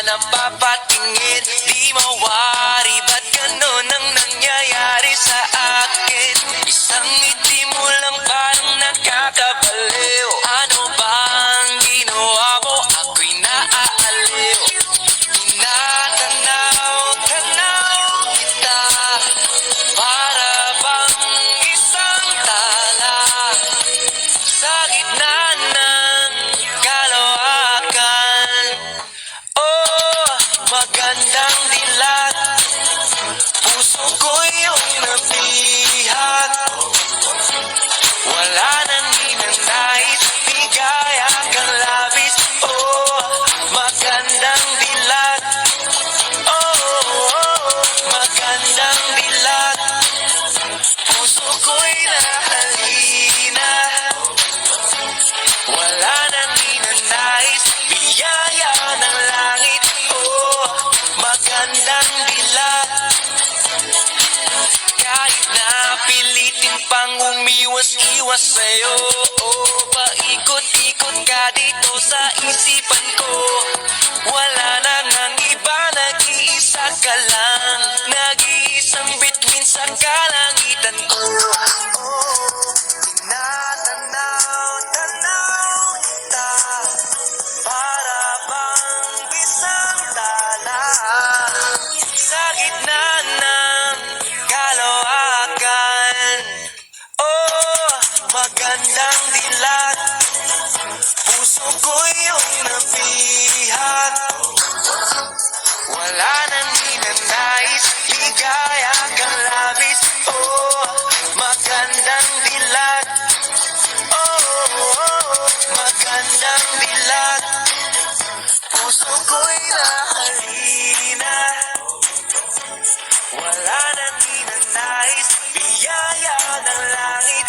napapatingin. Di mawari, ba't ganon ang nangyayari sa akin? Isang ngiti mo lang parang nakakabaliw. Ano bang ginawa mo? Ako'y naaaliw. Tinatanaw-tanaw kita, para bang isang tala sa gitna ng kalawakan. Oh, magandang dilat, puso ko yung nabihat. Wala nang ninanais, bigaya kang labis. Oh, magandang dilat. Oh, magandang dilat, puso ko'y nahalina. Wala nang ninanais, biyaya ng langit. Oh, magandang dilat. Kahit na pilitin pang umiwas-iwas sa'yo, oh, paikot-ikot ka dito sa isipan ko. Wala na nang iba, nag-iisa ka lang, nag-iisang bituin sa kalangitan ko. Oh, tinatanaw-tanaw kita, para bang isang tala sa gitna ng kalawakan. Oh, magandang dilat, puso ko yung nabihat. Wala nang ninanais, ligaya kang labis. Oh, magandang dilat. Oh, magandang dilat, puso ko'y nahalina. Wala nang ninanais, biyaya ng langit.